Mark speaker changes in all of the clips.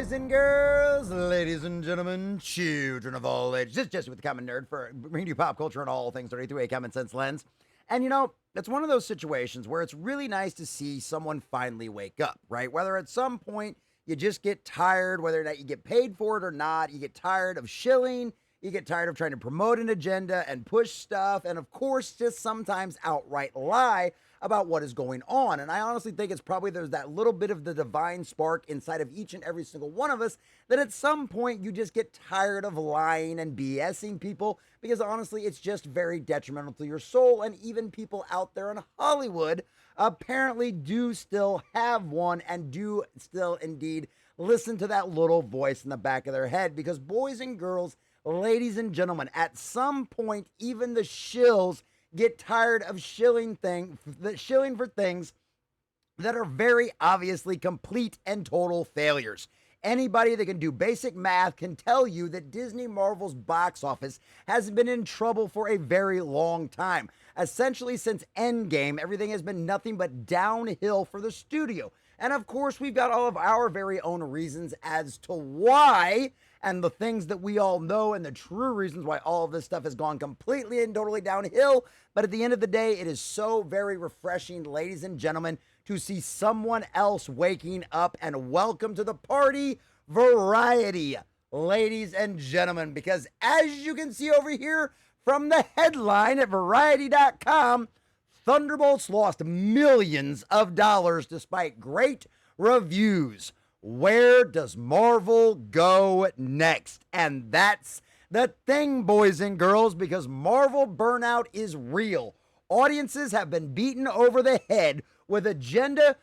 Speaker 1: boys and girls, ladies and gentlemen, children of all ages. This is Jesse with the Common Nerd for bringing you pop culture and all things dirty through a common sense lens. And you know, it's one of those situations where it's really nice to see someone finally wake up, right? Whether at some point you just get tired, whether or not you get paid for it or not, you get tired of shilling, you get tired of trying to promote an agenda and push stuff, and of course, just sometimes outright lie about what is going on. And I honestly think it's probably there's that little bit of the divine spark inside of each and every single one of us that at some point you just get tired of lying and BSing people, because honestly, it's just very detrimental to your soul. And even people out there in Hollywood apparently do still have one and do still indeed listen to that little voice in the back of their head, because boys and girls, ladies and gentlemen, at some point, even the shills get tired of shilling for things that are very obviously complete and total failures. Anybody that can do basic math can tell you that Disney Marvel's box office has been in trouble for a very long time. Essentially, since Endgame, everything has been nothing but downhill for the studio. And of course, we've got all of our very own reasons as to why, and the things that we all know, and the true reasons why all of this stuff has gone completely and totally downhill. But at the end of the day, it is so very refreshing, ladies and gentlemen, to see someone else waking up. And welcome to the party, Variety, ladies and gentlemen, because as you can see over here from the headline at Variety.com, Thunderbolts lost millions of dollars despite great reviews. Where does Marvel go next? And that's the thing, boys and girls, because Marvel burnout is real. Audiences have been beaten over the head with agenda,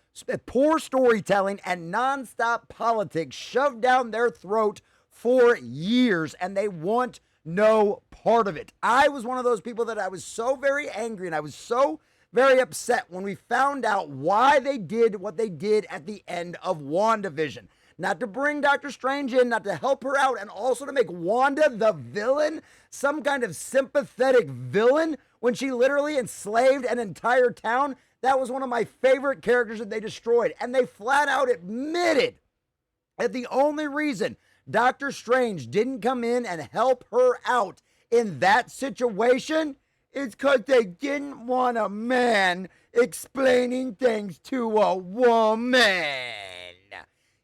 Speaker 1: poor storytelling, and nonstop politics shoved down their throat for years, and they want no part of it. I was one of those people that I was so very angry, and I was so very upset when we found out why they did what they did at the end of WandaVision. Not to bring Doctor Strange in, not to help her out, and also to make Wanda the villain, some kind of sympathetic villain, when she literally enslaved an entire town. That was one of my favorite characters that they destroyed. And they flat out admitted that the only reason Doctor Strange didn't come in and help her out in that situation is because they didn't want a man explaining things to a woman.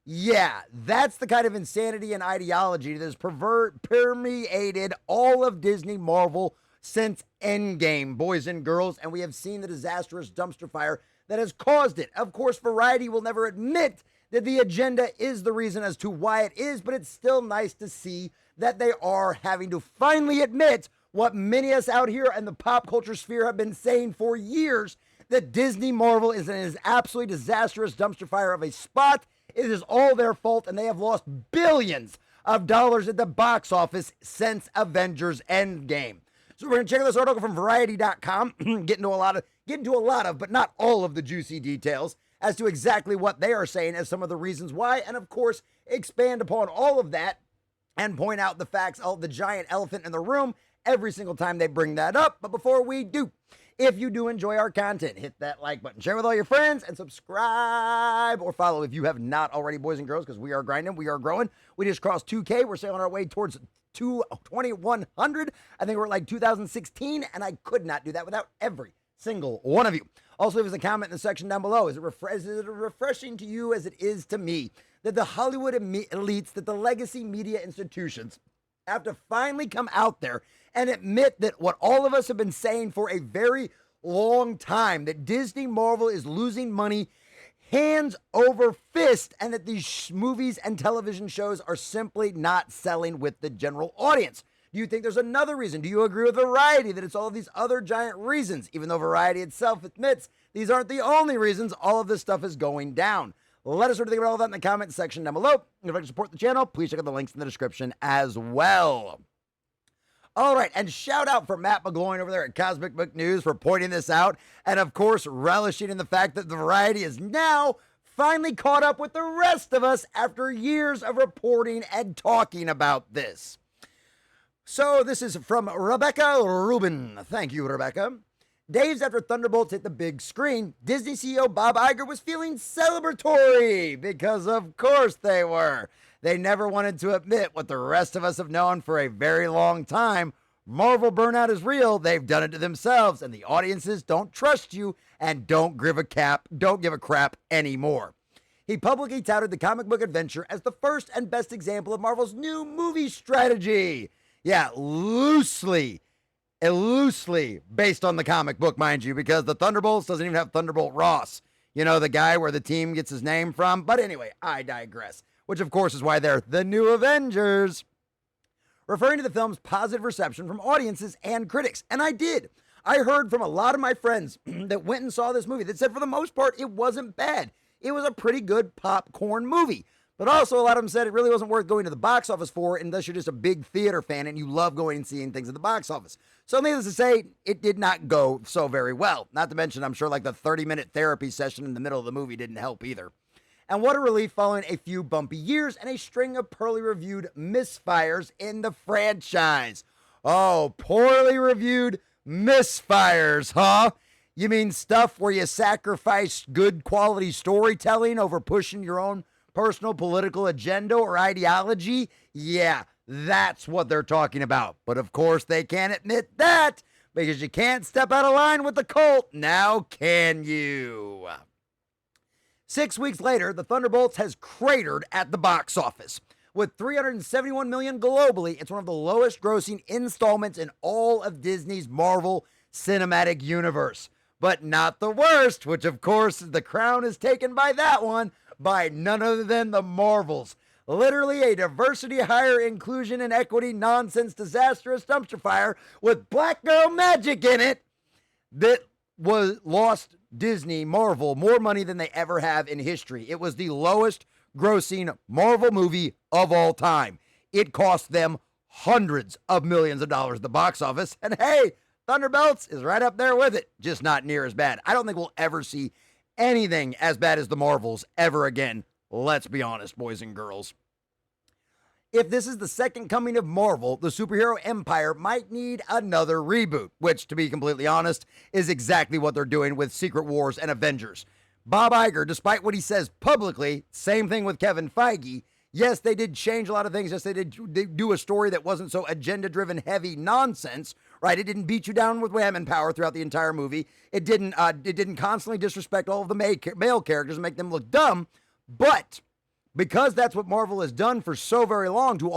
Speaker 1: Yeah, that's the kind of insanity and ideology that has permeated all of Disney Marvel since Endgame, boys and girls, and we have seen the disastrous dumpster fire that has caused it. Of course, Variety will never admit that the agenda is the reason as to why it is, but it's still nice to see that they are having to finally admit what many of us out here in the pop culture sphere have been saying for years, that Disney Marvel is an absolutely disastrous dumpster fire of a spot. It is all their fault, and they have lost billions of dollars at the box office since Avengers Endgame. So we're going to check out this article from Variety.com, get into a lot of, but not all of the juicy details as to exactly what they are saying as some of the reasons why, and of course, expand upon all of that and point out the facts, the giant elephant in the room, every single time they bring that up. But before we do, if you do enjoy our content, hit that like button, share with all your friends, and subscribe or follow if you have not already, boys and girls, because we are grinding, we are growing. We just crossed 2K. We're sailing our way towards 2100. I think we're at like 2016, and I could not do that without every single one of you. Also, leave us a comment in the section down below. Is it refreshing to you as it is to me that the Hollywood elites, that the legacy media institutions have to finally come out there and admit that what all of us have been saying for a very long time, that Disney Marvel is losing money hands over fist, and that these movies and television shows are simply not selling with the general audience? Do you think there's another reason? Do you agree with Variety that it's all of these other giant reasons, even though Variety itself admits these aren't the only reasons all of this stuff is going down? Let us know what you think about all that in the comment section down below. And if you'd like to support the channel, please check out the links in the description as well. All right, and shout out for Matt McGloin over there at Cosmic Book News for pointing this out, and of course, relishing in the fact that the Variety is now finally caught up with the rest of us after years of reporting and talking about this. So this is from Rebecca Rubin. Thank you, Rebecca. Days after Thunderbolts hit the big screen, Disney CEO Bob Iger was feeling celebratory, because of course they were. They never wanted to admit what the rest of us have known for a very long time. Marvel burnout is real. They've done it to themselves, and the audiences don't trust you and don't give a crap anymore. He publicly touted the comic book adventure as the first and best example of Marvel's new movie strategy. Yeah, loosely based on the comic book, mind you, because the Thunderbolts doesn't even have Thunderbolt Ross. You know, the guy where the team gets his name from. But anyway, I digress, which of course is why they're the new Avengers. Referring to the film's positive reception from audiences and critics. And I did. I heard from a lot of my friends that went and saw this movie that said for the most part it wasn't bad. It was a pretty good popcorn movie. But also a lot of them said it really wasn't worth going to the box office for unless you're just a big theater fan and you love going and seeing things at the box office. So needless to say, it did not go so very well. Not to mention, I'm sure like the 30-minute therapy session in the middle of the movie didn't help either. And what a relief following a few bumpy years and a string of poorly reviewed misfires in the franchise. Oh, poorly reviewed misfires, huh? You mean stuff where you sacrifice good quality storytelling over pushing your own personal political agenda or ideology? Yeah, that's what they're talking about. But of course, they can't admit that because you can't step out of line with the cult. Now can you? 6 weeks later, the Thunderbolts has cratered at the box office. With $371 million globally, it's one of the lowest grossing installments in all of Disney's Marvel Cinematic Universe. But not the worst, which of course the crown is taken by that one, by none other than the Marvels. Literally a diversity, hire, inclusion, and equity nonsense disastrous dumpster fire with black girl magic in it that was lost Disney, Marvel, more money than they ever have in history. It was the lowest grossing Marvel movie of all time. It cost them hundreds of millions of dollars at the box office. And hey, Thunderbolts is right up there with it, just not near as bad. I don't think we'll ever see anything as bad as the Marvels ever again. Let's be honest, boys and girls. If this is the second coming of Marvel, the superhero empire might need another reboot, which, to be completely honest, is exactly what they're doing with Secret Wars and Avengers. Bob Iger, despite what he says publicly, same thing with Kevin Feige. Yes, they did change a lot of things. Yes, they did do a story that wasn't so agenda-driven heavy nonsense, right? It didn't beat you down with wham and power throughout the entire movie. It didn't constantly disrespect all of the male characters and make them look dumb. But because that's what Marvel has done for so very long to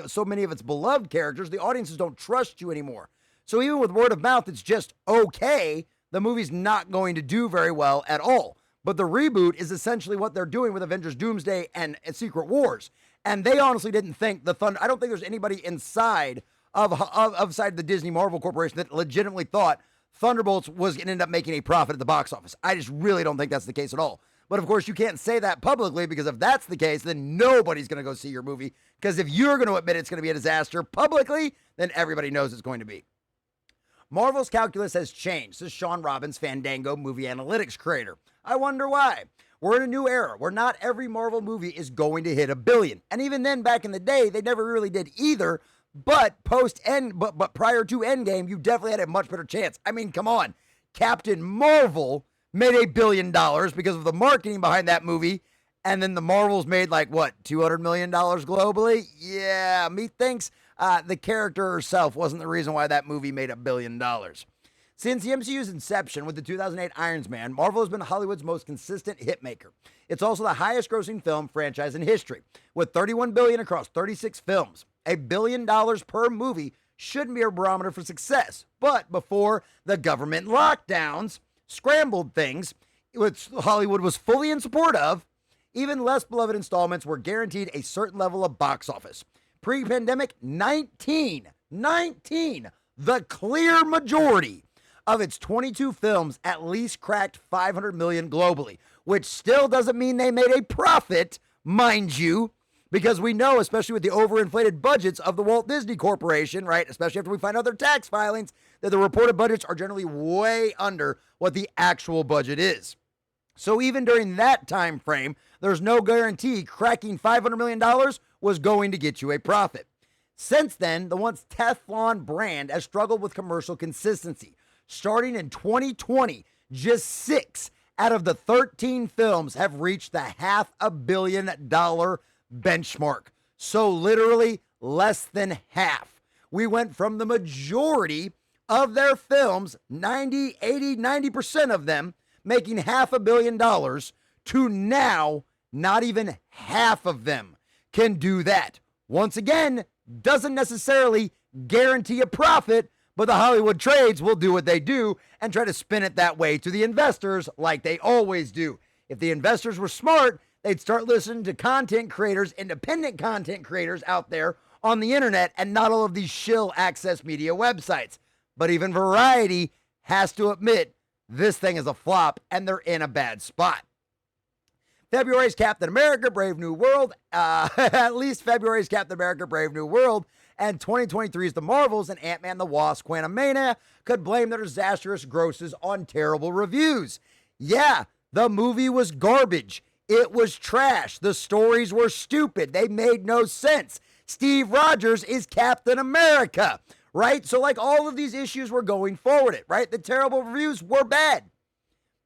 Speaker 1: so many of its beloved characters, the audiences don't trust you anymore. So even with word of mouth, it's just okay. The movie's not going to do very well at all. But the reboot is essentially what they're doing with Avengers Doomsday and Secret Wars. And they honestly didn't think I don't think there's anybody inside of the Disney Marvel Corporation that legitimately thought Thunderbolts was going to end up making a profit at the box office. I just really don't think that's the case at all. But of course, you can't say that publicly because if that's the case, then nobody's going to go see your movie. Because if you're going to admit it's going to be a disaster publicly, then everybody knows it's going to be. Marvel's calculus has changed, says Sean Robbins, Fandango movie analytics creator. I wonder why. We're in a new era where not every Marvel movie is going to hit $1 billion. And even then, back in the day, they never really did either. But prior to Endgame, you definitely had a much better chance. I mean, come on. Captain Marvel made $1 billion because of the marketing behind that movie. And then the Marvels made $200 million globally? Yeah, methinks the character herself wasn't the reason why that movie made $1 billion. Since the MCU's inception with the 2008 Iron Man, Marvel has been Hollywood's most consistent hitmaker. It's also the highest grossing film franchise in history, with $31 billion across 36 films. $1 billion per movie shouldn't be a barometer for success. But before the government lockdowns scrambled things, which Hollywood was fully in support of, even less beloved installments were guaranteed a certain level of box office. Pre-pandemic, 19, the clear majority of its 22 films at least cracked $500 million globally, which still doesn't mean they made a profit, mind you, because we know, especially with the overinflated budgets of the Walt Disney Corporation, right, especially after we find out their tax filings, that the reported budgets are generally way under what the actual budget is. So even during that time frame, there's no guarantee cracking $500 million was going to get you a profit. Since then, the once Teflon brand has struggled with commercial consistency. Starting in 2020, just 6 out of the 13 films have reached the $500 million benchmark. So literally less than half. We went from the majority of their films, 90, 80, 90% of them, making $500 million to now not even half of them can do that. Once again, doesn't necessarily guarantee a profit, but the Hollywood trades will do what they do and try to spin it that way to the investors like they always do. If the investors were smart, they'd start listening to content creators, independent content creators out there on the internet and not all of these shill access media websites. But even Variety has to admit this thing is a flop and they're in a bad spot. February's Captain America, Brave New World. At least February's Captain America, Brave New World. And 2023's The Marvels and Ant-Man the Wasp, Quantumania could blame their disastrous grosses on terrible reviews. Yeah, the movie was garbage. It was trash. The stories were stupid. They made no sense. Steve Rogers is Captain America, right? So like all of these issues were going forward, right? The terrible reviews were bad.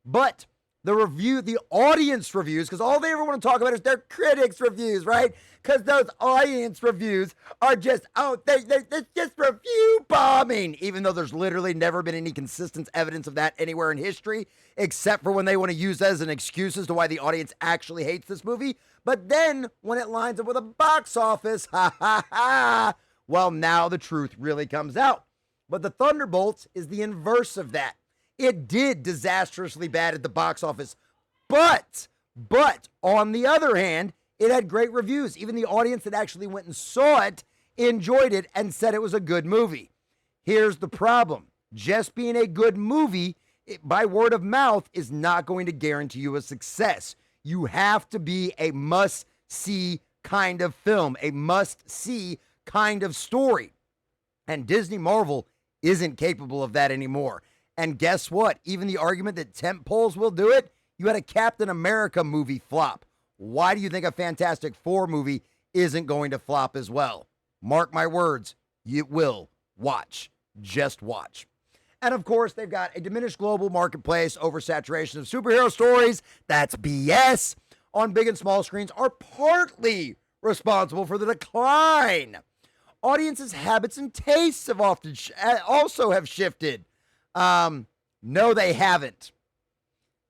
Speaker 1: But the audience reviews, because all they ever want to talk about is their critics' reviews, right? Because those audience reviews are just, they're just review bombing, even though there's literally never been any consistent evidence of that anywhere in history, except for when they want to use that as an excuse as to why the audience actually hates this movie. But then when it lines up with a box office, well, now the truth really comes out. But the Thunderbolts is the inverse of that. It did disastrously bad at the box office, but on the other hand, it had great reviews. Even the audience that actually went and saw it enjoyed it and said it was a good movie. Here's the problem. Just being a good movie by word of mouth is not going to guarantee you a success. You have to be a must-see kind of film, a must-see kind of story. And Disney Marvel isn't capable of that anymore. And guess what? Even the argument that tent poles will do it, you had a Captain America movie flop. Why do you think a Fantastic Four movie isn't going to flop as well? Mark my words, you will. Watch. Just watch. And of course, they've got a diminished global marketplace, oversaturation of superhero stories. That's BS. On big and small screens are partly responsible for the decline. Audiences' habits and tastes have often also have shifted. No, they haven't.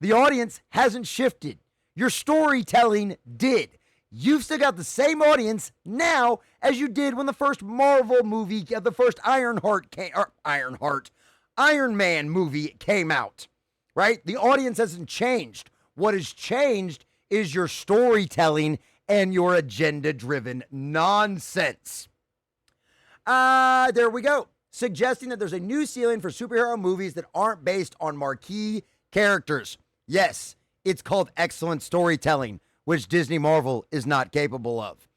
Speaker 1: The audience hasn't shifted. Your storytelling did. You've still got the same audience now as you did when the first Marvel movie, the first Iron Man movie came out, right? The audience hasn't changed. What has changed is your storytelling and your agenda-driven nonsense. There we go. Suggesting that there's a new ceiling for superhero movies that aren't based on marquee characters. Yes, it's called excellent storytelling, which Disney Marvel is not capable of.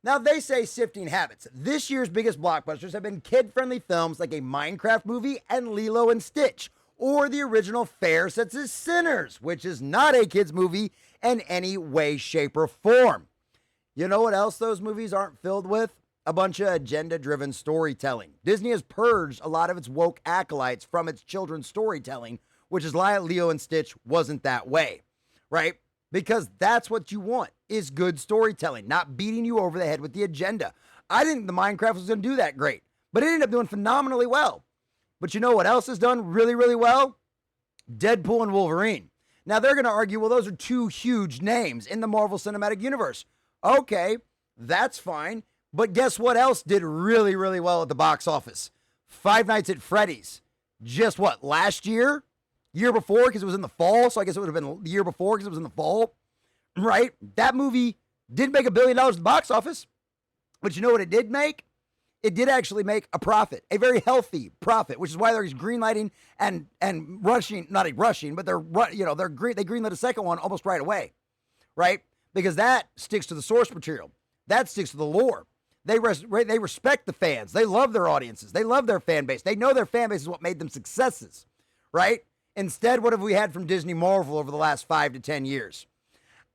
Speaker 1: Now, they say sifting habits. This year's biggest blockbusters have been kid-friendly films like a Minecraft movie and Lilo and Stitch, or the original Fair Sets as Sinners, which is not a kid's movie in any way, shape, or form. You know what else those movies aren't filled with? A bunch of agenda-driven storytelling. Disney has purged a lot of its woke acolytes from its children's storytelling, which is why Lilo and Stitch wasn't that way, right? Because that's what you want, is good storytelling, not beating you over the head with the agenda. I didn't think the Minecraft was going to do that great, but it ended up doing phenomenally well. But you know what else has done really, really well? Deadpool and Wolverine. Now, they're going to argue, well, those are two huge names in the Marvel Cinematic Universe. Okay, that's fine. But guess what else did really, really well at the box office? Five Nights at Freddy's. Just what, last year? Year before, because it was in the fall, so I guess it would have been the year before because it was in the fall, right? That movie did make $1 billion at the box office, but you know what it did make? It did actually make a profit, a very healthy profit, which is why they're greenlighting and rushing, not rushing, but they greenlit a second one almost right away, right? Because that sticks to the source material, that sticks to the lore. They respect the fans. They love their audiences. They love their fan base. They know their fan base is what made them successes, right? Instead, what have we had from Disney Marvel over the last 5 to 10 years?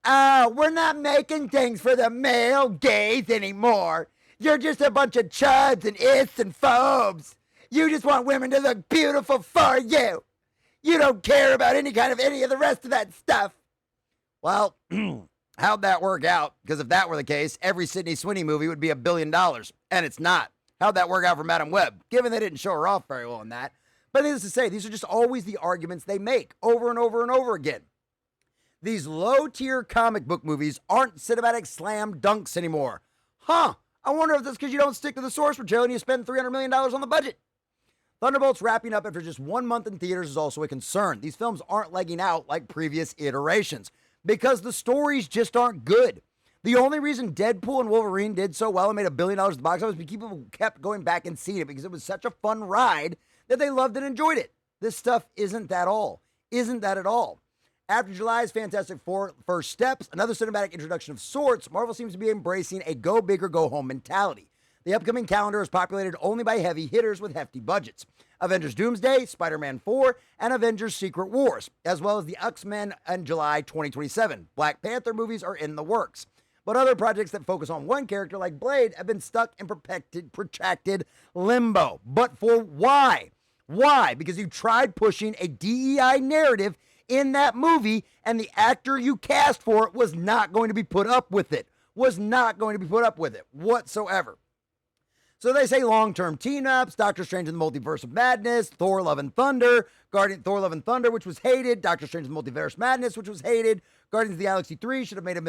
Speaker 1: We're not making things for the male gaze anymore. You're just a bunch of chuds and its and phobes. You just want women to look beautiful for you. You don't care about any of the rest of that stuff. Well, How'd that work out? Because if that were the case, every Sydney Sweeney movie would be $1 billion, and it's not. How'd that work out for Madam Web? Given they didn't show her off very well in that. But needless to say, these are just always the arguments they make over and over and over again. These low-tier comic book movies aren't cinematic slam dunks anymore. Huh, I wonder if that's because you don't stick to the source material and you spend $300 million on the budget. Thunderbolts wrapping up after just 1 month in theaters is also a concern. These films aren't legging out like previous iterations because the stories just aren't good. The only reason Deadpool and Wolverine did so well and made $1 billion at the box office was because people kept going back and seeing it because it was such a fun ride that they loved and enjoyed it. This stuff isn't that at all. After July's Fantastic Four first steps, another cinematic introduction of sorts, Marvel seems to be embracing a go big or go home mentality. The upcoming calendar is populated only by heavy hitters with hefty budgets. Avengers Doomsday, Spider-Man 4, and Avengers Secret Wars, as well as the X-Men in July 2027. Black Panther movies are in the works. But other projects that focus on one character like Blade have been stuck in protracted limbo. But for why? Why? Because you tried pushing a DEI narrative in that movie, and the actor you cast for it was not going to be put up with it. Whatsoever. So they say long-term team-ups, Doctor Strange in the Multiverse of Madness, Thor Love and Thunder, Thor Love and Thunder, which was hated, Doctor Strange in the Multiverse of Madness, which was hated, Guardians of the Galaxy 3 should have made $1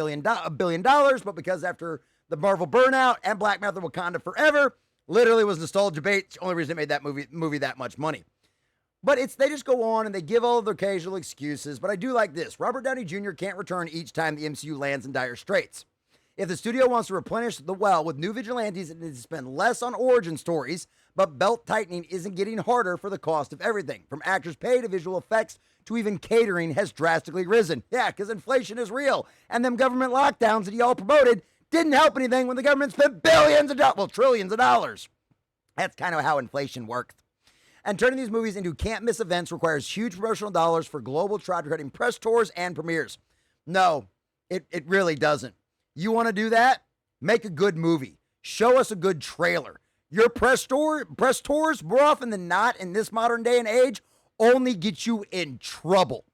Speaker 1: billion, but because after the Marvel burnout and Black Panther Wakanda Forever, literally was nostalgia bait, the only reason it made that movie that much money. But they just go on and they give all of their occasional excuses, but I do like this. Robert Downey Jr. can't return each time the MCU lands in dire straits. If the studio wants to replenish the well with new vigilantes, it needs to spend less on origin stories, but belt tightening isn't getting harder for the cost of everything. From actors' pay to visual effects to even catering has drastically risen. Yeah, because inflation is real, and them government lockdowns that y'all promoted didn't help anything when the government spent trillions of dollars. That's kind of how inflation works. And turning these movies into can't-miss events requires huge promotional dollars for global trot-cutting press tours and premieres. No, it really doesn't. You want to do that? Make a good movie. Show us a good trailer. Your press tours, more often than not in this modern day and age, only get you in trouble.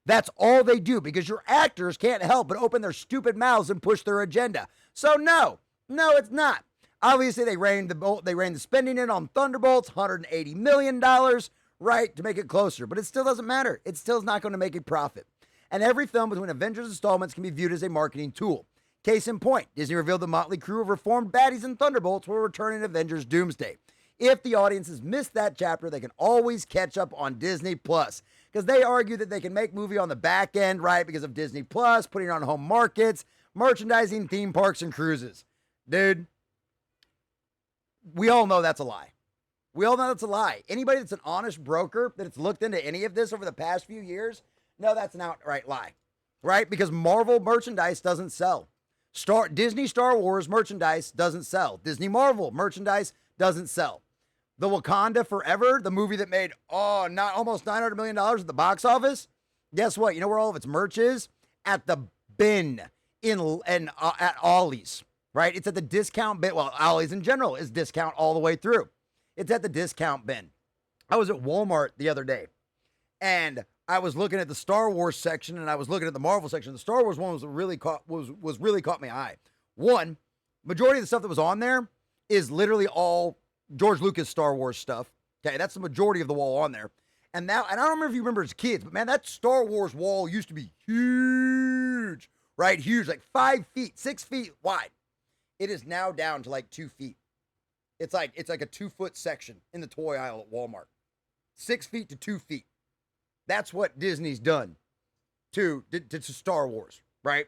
Speaker 1: That's all they do because your actors can't help but open their stupid mouths and push their agenda. So no, it's not. Obviously, they reined the spending in on Thunderbolts, $180 million, right, to make it closer. But it still doesn't matter. It still is not going to make a profit. And every film between Avengers installments can be viewed as a marketing tool. Case in point, Disney revealed the motley crew of reformed baddies in Thunderbolts will return in Avengers Doomsday. If the audiences missed that chapter, they can always catch up on Disney Plus. Because they argue that they can make movie on the back end, right, because of Disney Plus, putting it on home markets, merchandising, theme parks, and cruises. Dude, we all know that's a lie. Anybody that's an honest broker that's looked into any of this over the past few years, no, that's an outright lie, right? Because Marvel merchandise doesn't sell. Disney Star Wars merchandise doesn't sell. Disney Marvel merchandise doesn't sell. The Wakanda Forever, the movie that made almost $900 million at the box office, guess what? You know where all of its merch is? At the bin at Ollie's, right? It's at the discount bin. Well, Ollie's in general is discount all the way through. It's at the discount bin. I was at Walmart the other day, and I was looking at the Star Wars section and I was looking at the Marvel section. The Star Wars one was really caught my eye. One, majority of the stuff that was on there is literally all George Lucas Star Wars stuff. Okay, that's the majority of the wall on there. And I don't remember if you remember as kids, but man, that Star Wars wall used to be huge, right? Huge, like 5 feet, 6 feet wide. It is now down to like 2 feet. It's like a 2-foot section in the toy aisle at Walmart. 6 feet to 2 feet. That's what Disney's done to Star Wars, right?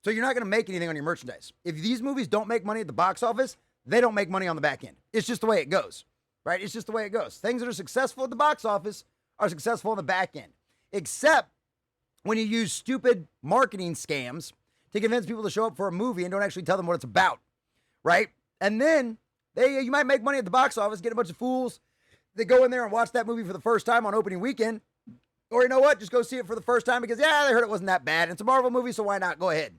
Speaker 1: So you're not going to make anything on your merchandise. If these movies don't make money at the box office, they don't make money on the back end. It's just the way it goes, right? It's just the way it goes. Things that are successful at the box office are successful on the back end, except when you use stupid marketing scams to convince people to show up for a movie and don't actually tell them what it's about, right? And then you might make money at the box office, get a bunch of fools that go in there and watch that movie for the first time on opening weekend. Or you know what? Just go see it for the first time because, they heard it wasn't that bad. It's a Marvel movie, so why not? Go ahead.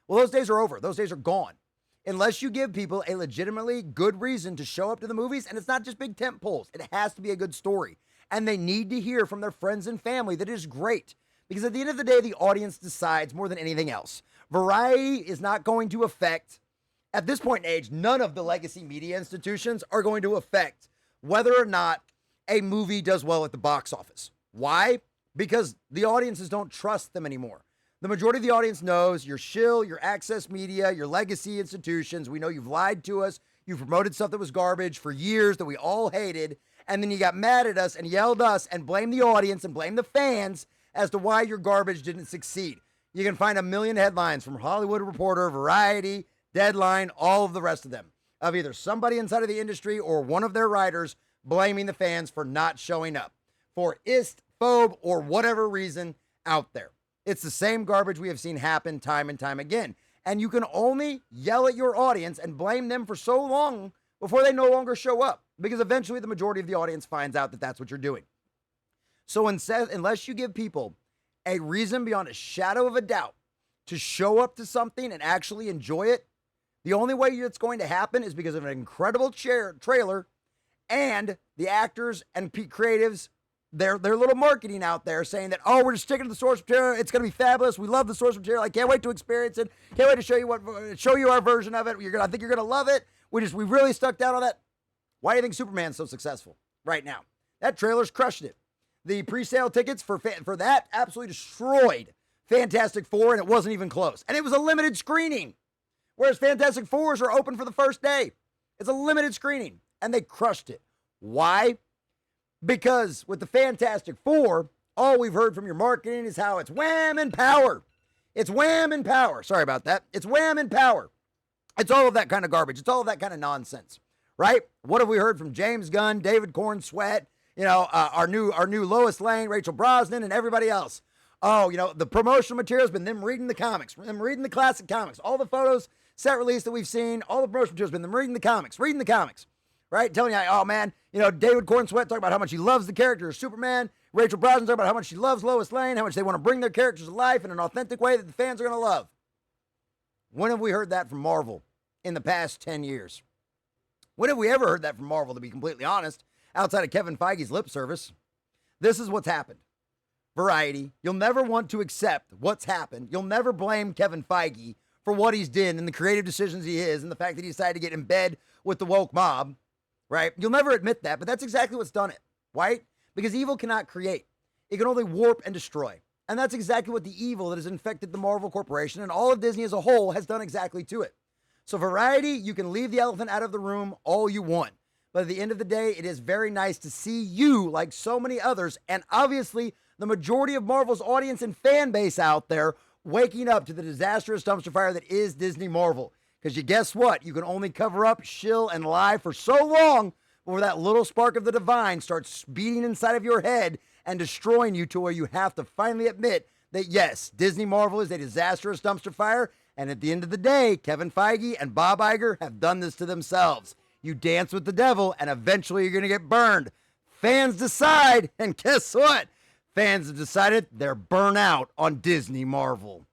Speaker 1: Well, those days are over. Those days are gone. Unless you give people a legitimately good reason to show up to the movies, and it's not just big tent poles. It has to be a good story. And they need to hear from their friends and family that it is great. Because at the end of the day, the audience decides more than anything else. Variety is not going to affect, at this point in age, none of the legacy media institutions are going to affect whether or not a movie does well at the box office. Why? Because the audiences don't trust them anymore. The majority of the audience knows your shill, your access media, your legacy institutions. We know you've lied to us. You've promoted stuff that was garbage for years that we all hated. And then you got mad at us and yelled us and blamed the audience and blamed the fans as to why your garbage didn't succeed. You can find a million headlines from Hollywood Reporter, Variety, Deadline, all of the rest of them, of either somebody inside of the industry or one of their writers blaming the fans for not showing up, for ist, phobe, or whatever reason out there. It's the same garbage we have seen happen time and time again. And you can only yell at your audience and blame them for so long before they no longer show up, because eventually the majority of the audience finds out that that's what you're doing. So unless you give people a reason beyond a shadow of a doubt to show up to something and actually enjoy it, the only way it's going to happen is because of an incredible trailer and the actors and creatives, their little marketing out there saying that, oh, we're just sticking to the source material. It's going to be fabulous. We love the source material. I can't wait to experience it. Can't wait to show you our version of it. I think you're going to love it. We really stuck down on that. Why do you think Superman's so successful right now? That trailer's crushed it. The pre-sale tickets for that absolutely destroyed Fantastic Four, and it wasn't even close. And it was a limited screening, whereas Fantastic Fours are open for the first day. It's a limited screening, and they crushed it. Why? Because with the Fantastic Four, all we've heard from your marketing is how it's wham and power. It's wham and power. Sorry about that. It's wham and power. It's all of that kind of garbage. It's all of that kind of nonsense, right? What have we heard from James Gunn, David Corn Sweat, our new Lois Lane, Rachel Brosnan, and everybody else? Oh, the promotional material has been them reading the comics, them reading the classic comics. All the photos, set release that we've seen, all the promotional material has been them reading the comics, right? Telling you, oh man, David Corn Sweat talking about how much he loves the character of Superman. Rachel Brosnan talking about how much she loves Lois Lane, how much they want to bring their characters to life in an authentic way that the fans are going to love. When have we heard that from Marvel in the past 10 years? When have we ever heard that from Marvel, to be completely honest, outside of Kevin Feige's lip service? This is what's happened. Variety, you'll never want to accept what's happened. You'll never blame Kevin Feige for what he's done and the creative decisions he is and the fact that he decided to get in bed with the woke mob, right? You'll never admit that, but that's exactly what's done it, right? Because evil cannot create. It can only warp and destroy. And that's exactly what the evil that has infected the Marvel Corporation and all of Disney as a whole has done exactly to it. So Variety, you can leave the elephant out of the room all you want. But at the end of the day, it is very nice to see you, like so many others, and obviously the majority of Marvel's audience and fan base out there, waking up to the disastrous dumpster fire that is Disney Marvel. Because you guess what? You can only cover up, shill, and lie for so long before that little spark of the divine starts beating inside of your head and destroying you to where you have to finally admit that, yes, Disney Marvel is a disastrous dumpster fire. And at the end of the day, Kevin Feige and Bob Iger have done this to themselves. You dance with the devil, and eventually you're going to get burned. Fans decide, and guess what? Fans have decided they're burnt out on Disney Marvel.